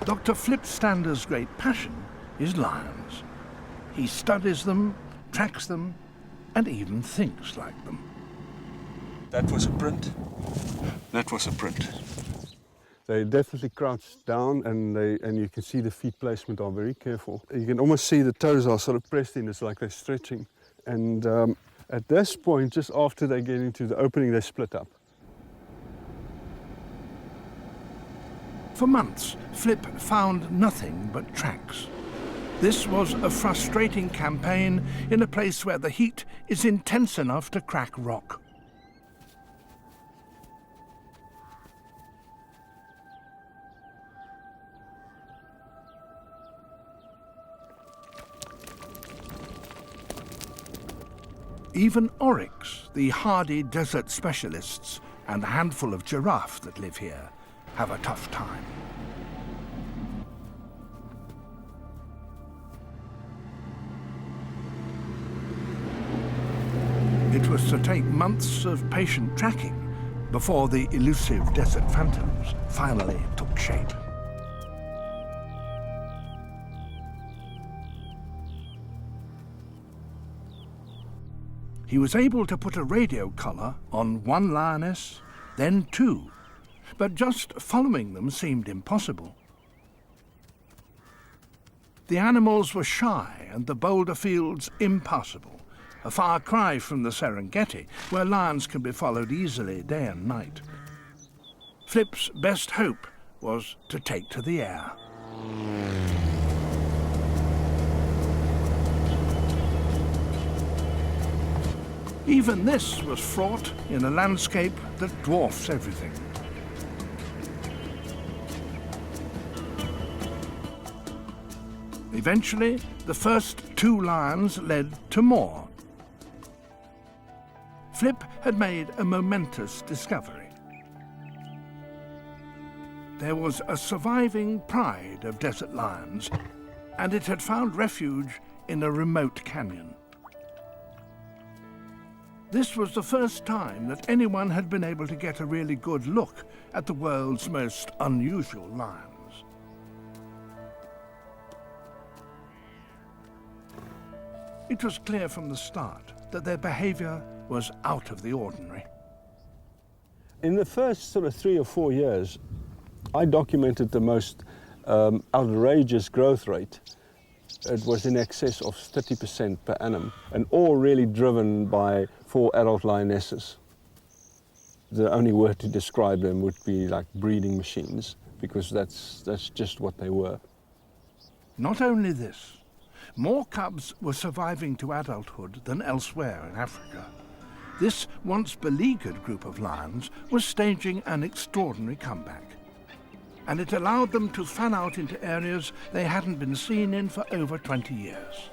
Dr. Flip Stander's great passion is lions. He studies them, tracks them, and even thinks like them. That was a print. That was a print. They definitely crouch down, and you can see the feet placement are very careful. You can almost see the toes are sort of pressed in. It's like they're stretching. And at this point, just after they get into the opening, they split up. For months, Flip found nothing but tracks. This was a frustrating campaign in a place where the heat is intense enough to crack rock. Even oryx, the hardy desert specialists, and the handful of giraffe that live here, have a tough time. It was to take months of patient tracking before the elusive desert phantoms finally took shape. He was able to put a radio collar on one lioness, then two, but just following them seemed impossible. The animals were shy and the boulder fields impassable, a far cry from the Serengeti, where lions can be followed easily day and night. Flip's best hope was to take to the air. Even this was fraught in a landscape that dwarfs everything. Eventually, the first two lions led to more. Flip had made a momentous discovery. There was a surviving pride of desert lions, and it had found refuge in a remote canyon. This was the first time that anyone had been able to get a really good look at the world's most unusual lions. It was clear from the start that their behavior was out of the ordinary. In the first sort of 3 or 4 years, I documented the most outrageous growth rate. It was in excess of 30% per annum, and all really driven by 4 adult lionesses. The only word to describe them would be like breeding machines, because that's just what they were. Not only this, more cubs were surviving to adulthood than elsewhere in Africa. This once beleaguered group of lions was staging an extraordinary comeback, and it allowed them to fan out into areas they hadn't been seen in for over 20 years.